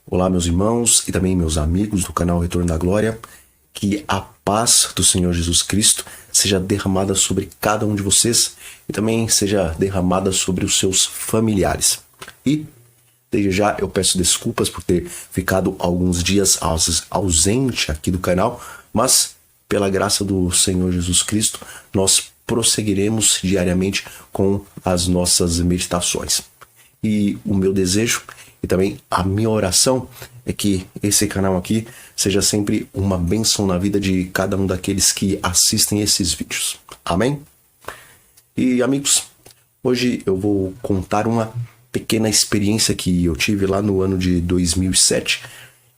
Olá, meus irmãos e também meus amigos do canal Retorno da Glória. Que a paz do Senhor Jesus Cristo seja derramada sobre cada um de vocês e também seja derramada sobre os seus familiares. E, desde já, eu peço desculpas por ter ficado alguns dias ausente aqui do canal, mas, pela graça do Senhor Jesus Cristo, nós prosseguiremos diariamente com as nossas meditações. E o meu desejo e também a minha oração é que esse canal aqui seja sempre uma bênção na vida de cada um daqueles que assistem esses vídeos. Amém? E amigos, hoje eu vou contar uma pequena experiência que eu tive lá no ano de 2007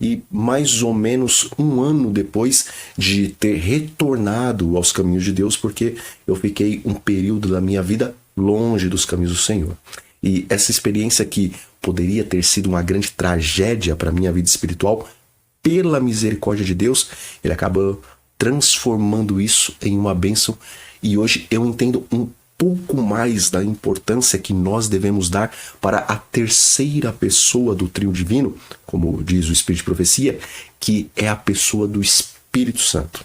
e mais ou menos um ano depois de ter retornado aos caminhos de Deus, porque eu fiquei um período da minha vida longe dos caminhos do Senhor. E essa experiência que poderia ter sido uma grande tragédia para a minha vida espiritual, pela misericórdia de Deus, ele acabou transformando isso em uma bênção. E hoje eu entendo um pouco mais da importância que nós devemos dar para a terceira pessoa do trio divino, como diz o Espírito de Profecia, que é a pessoa do Espírito Santo.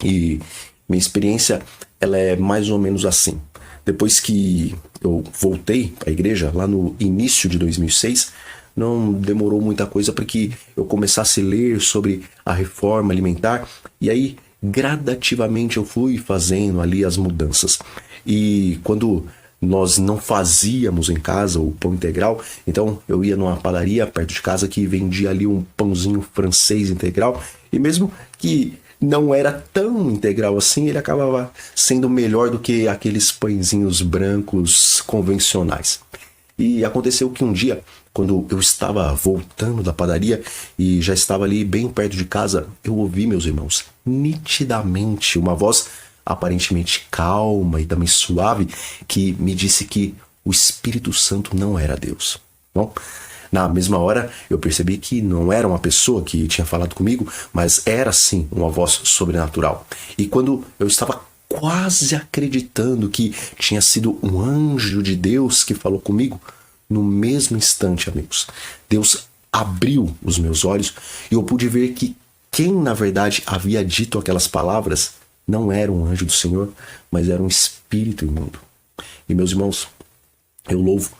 E minha experiência, ela é mais ou menos assim. Depois que eu voltei à igreja, lá no início de 2006, não demorou muita coisa para que eu começasse a ler sobre a reforma alimentar. E aí, gradativamente, eu fui fazendo ali as mudanças. E quando nós não fazíamos em casa o pão integral, então eu ia numa padaria perto de casa que vendia ali um pãozinho francês integral. E mesmo que não era tão integral assim, ele acabava sendo melhor do que aqueles pãezinhos brancos convencionais. E aconteceu que um dia, quando eu estava voltando da padaria e já estava ali bem perto de casa, eu ouvi, meus irmãos, nitidamente uma voz aparentemente calma e também suave que me disse que o Espírito Santo não era Deus. Bom, na mesma hora, eu percebi que não era uma pessoa que tinha falado comigo, mas era sim uma voz sobrenatural. E quando eu estava quase acreditando que tinha sido um anjo de Deus que falou comigo, no mesmo instante, amigos, Deus abriu os meus olhos e eu pude ver que quem na verdade havia dito aquelas palavras não era um anjo do Senhor, mas era um espírito imundo. E meus irmãos, eu louvo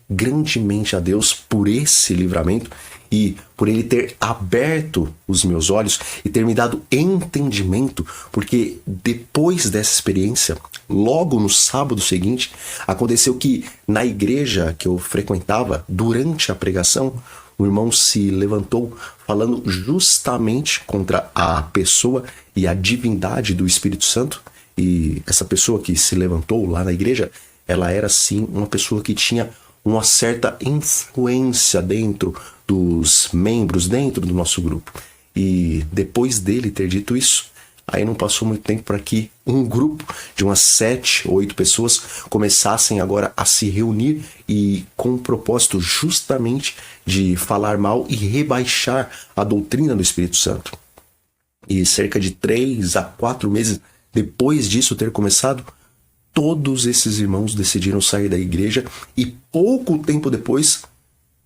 grandemente a Deus por esse livramento e por ele ter aberto os meus olhos e ter me dado entendimento, porque depois dessa experiência, logo no sábado seguinte, aconteceu que na igreja que eu frequentava, durante a pregação, o irmão se levantou falando justamente contra a pessoa e a divindade do Espírito Santo. E essa pessoa que se levantou lá na igreja, ela era sim uma pessoa que tinha uma certa influência dentro dos membros, dentro do nosso grupo. E depois dele ter dito isso, aí não passou muito tempo para que um grupo de umas 7 ou 8 pessoas começassem agora a se reunir e com o propósito justamente de falar mal e rebaixar a doutrina do Espírito Santo. E cerca de 3 a 4 meses depois disso ter começado, todos esses irmãos decidiram sair da igreja e pouco tempo depois,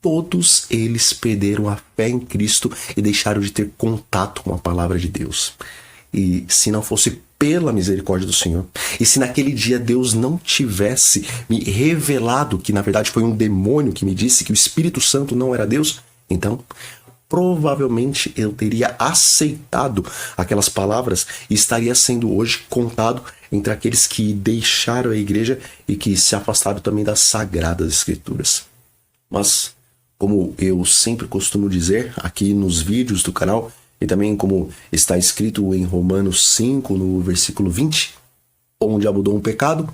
todos eles perderam a fé em Cristo e deixaram de ter contato com a palavra de Deus. E se não fosse pela misericórdia do Senhor, e se naquele dia Deus não tivesse me revelado que na verdade foi um demônio que me disse que o Espírito Santo não era Deus, então provavelmente eu teria aceitado aquelas palavras e estaria sendo hoje contado entre aqueles que deixaram a igreja e que se afastaram também das Sagradas Escrituras. Mas, como eu sempre costumo dizer aqui nos vídeos do canal, e também como está escrito em Romanos 5, no versículo 20, onde abundou o pecado,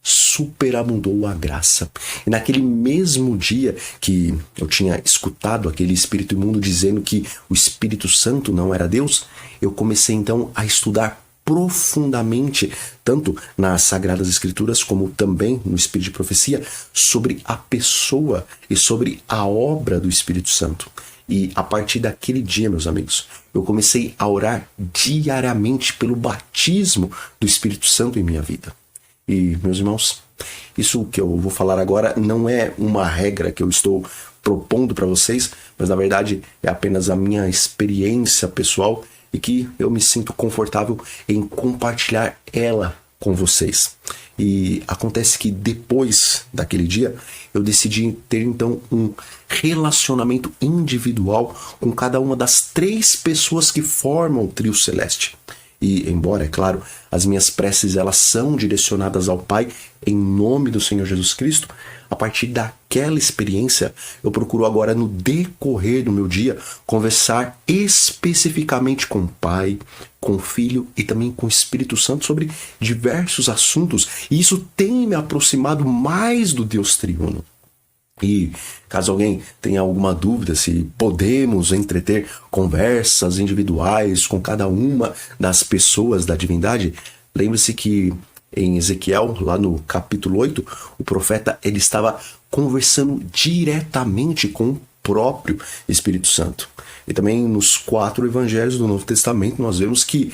superabundou a graça. E naquele mesmo dia que eu tinha escutado aquele espírito imundo dizendo que o Espírito Santo não era Deus, eu comecei então a estudar profundamente, tanto nas Sagradas Escrituras como também no Espírito de Profecia, sobre a pessoa e sobre a obra do Espírito Santo. E a partir daquele dia, meus amigos, eu comecei a orar diariamente pelo batismo do Espírito Santo em minha vida. E, meus irmãos, isso que eu vou falar agora não é uma regra que eu estou propondo para vocês, mas na verdade é apenas a minha experiência pessoal e que eu me sinto confortável em compartilhar ela com vocês. E acontece que depois daquele dia, eu decidi ter então um relacionamento individual com cada uma das 3 pessoas que formam o trio celeste. E embora, é claro, as minhas preces elas são direcionadas ao Pai em nome do Senhor Jesus Cristo, a partir daquela experiência, eu procuro agora no decorrer do meu dia conversar especificamente com o Pai, com o Filho e também com o Espírito Santo sobre diversos assuntos. E isso tem me aproximado mais do Deus triuno. E caso alguém tenha alguma dúvida se podemos entreter conversas individuais com cada uma das pessoas da divindade, lembre-se que em Ezequiel, lá no capítulo 8, o profeta ele estava conversando diretamente com o próprio Espírito Santo. E também nos 4 evangelhos do Novo Testamento nós vemos que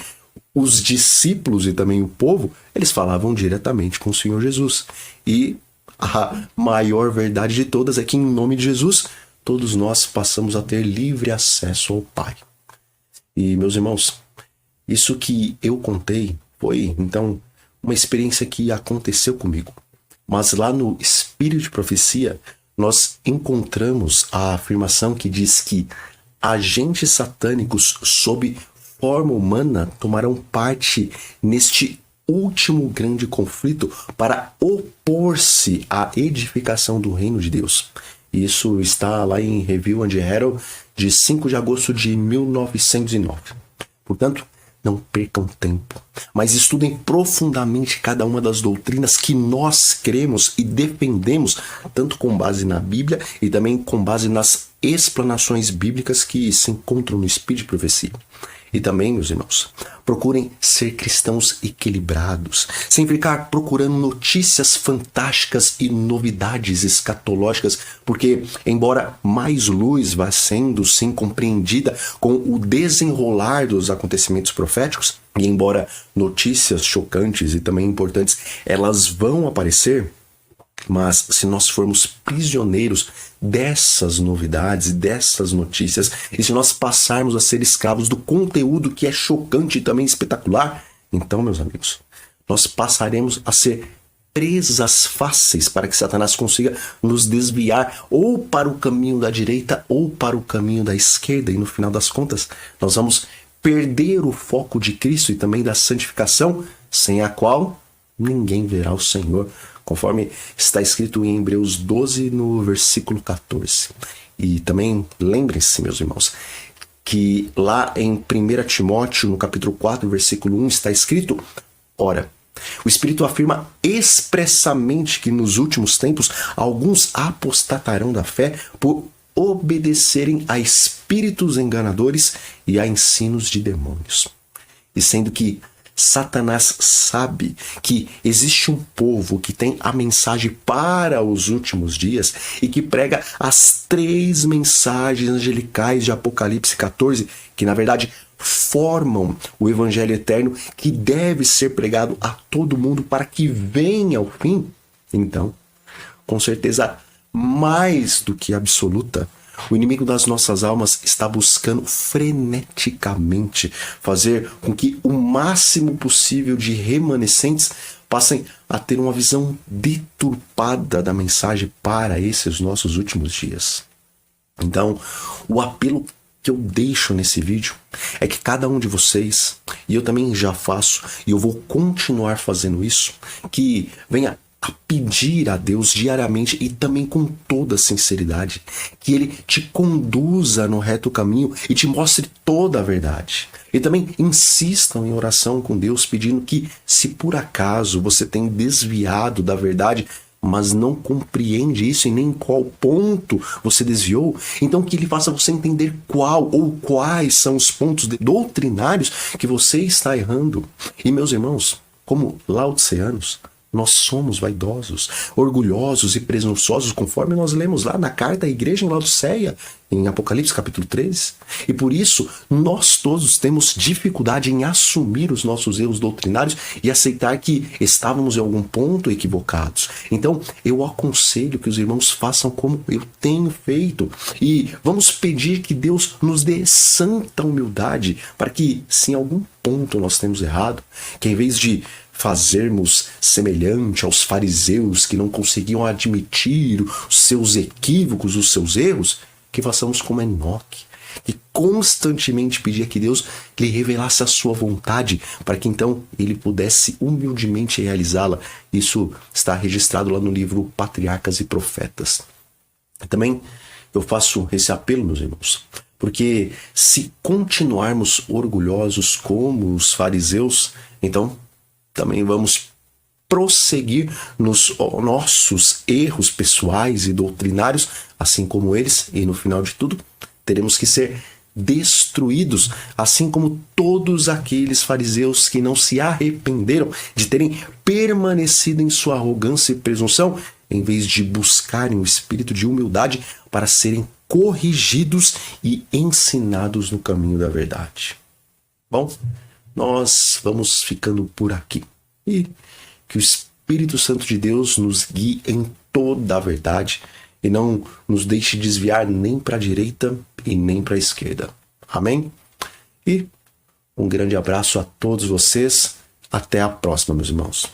os discípulos e também o povo, eles falavam diretamente com o Senhor Jesus. E a maior verdade de todas é que, em nome de Jesus, todos nós passamos a ter livre acesso ao Pai. E, meus irmãos, isso que eu contei foi, então, uma experiência que aconteceu comigo. Mas lá no Espírito de Profecia, nós encontramos a afirmação que diz que agentes satânicos sob forma humana tomarão parte neste último grande conflito para opor-se à edificação do reino de Deus. Isso está lá em Review and Herald de 5 de agosto de 1909. Portanto, não percam tempo, mas estudem profundamente cada uma das doutrinas que nós cremos e defendemos, tanto com base na Bíblia e também com base nas explanações bíblicas que se encontram no Espírito de Profecia. E também, meus irmãos, procurem ser cristãos equilibrados, sem ficar procurando notícias fantásticas e novidades escatológicas, porque, embora mais luz vá sendo, sim, compreendida com o desenrolar dos acontecimentos proféticos, e embora notícias chocantes e também importantes, elas vão aparecer, mas se nós formos prisioneiros dessas novidades, dessas notícias, e se nós passarmos a ser escravos do conteúdo que é chocante e também espetacular, então, meus amigos, nós passaremos a ser presas fáceis para que Satanás consiga nos desviar ou para o caminho da direita ou para o caminho da esquerda. E no final das contas, nós vamos perder o foco de Cristo e também da santificação, sem a qual ninguém verá o Senhor, conforme está escrito em Hebreus 12, no versículo 14. E também lembrem-se, meus irmãos, que lá em 1 Timóteo, no capítulo 4, versículo 1, está escrito: ora, o Espírito afirma expressamente que nos últimos tempos alguns apostatarão da fé por obedecerem a espíritos enganadores e a ensinos de demônios. E sendo que Satanás sabe que existe um povo que tem a mensagem para os últimos dias e que prega as 3 mensagens angelicais de Apocalipse 14, que na verdade formam o evangelho eterno que deve ser pregado a todo mundo para que venha ao fim. Então, com certeza mais do que absoluta, o inimigo das nossas almas está buscando freneticamente fazer com que o máximo possível de remanescentes passem a ter uma visão deturpada da mensagem para esses nossos últimos dias. Então, o apelo que eu deixo nesse vídeo é que cada um de vocês, e eu também já faço, e eu vou continuar fazendo isso, que venha a pedir a Deus diariamente e também com toda sinceridade que Ele te conduza no reto caminho e te mostre toda a verdade. E também insistam em oração com Deus, pedindo que, se por acaso você tem desviado da verdade, mas não compreende isso e nem em qual ponto você desviou, então que Ele faça você entender qual ou quais são os pontos doutrinários que você está errando. E, meus irmãos, como laodiceanos, nós somos vaidosos, orgulhosos e presunçosos, conforme nós lemos lá na carta à igreja em Laodiceia, em Apocalipse capítulo 13. E por isso, nós todos temos dificuldade em assumir os nossos erros doutrinários e aceitar que estávamos em algum ponto equivocados. Então, eu aconselho que os irmãos façam como eu tenho feito. E vamos pedir que Deus nos dê santa humildade para que, se em algum ponto nós temos errado, que em vez de fazermos semelhante aos fariseus que não conseguiam admitir os seus equívocos, os seus erros, que façamos como Enoque, que constantemente pedia que Deus lhe revelasse a sua vontade, para que então ele pudesse humildemente realizá-la. Isso está registrado lá no livro Patriarcas e Profetas. Também eu faço esse apelo, meus irmãos, porque se continuarmos orgulhosos como os fariseus, então também vamos prosseguir nos nossos erros pessoais e doutrinários, assim como eles, e no final de tudo, teremos que ser destruídos, assim como todos aqueles fariseus que não se arrependeram de terem permanecido em sua arrogância e presunção, em vez de buscarem o espírito de humildade para serem corrigidos e ensinados no caminho da verdade. Bom, nós vamos ficando por aqui. E que o Espírito Santo de Deus nos guie em toda a verdade e não nos deixe desviar nem para a direita e nem para a esquerda. Amém? E um grande abraço a todos vocês. Até a próxima, meus irmãos.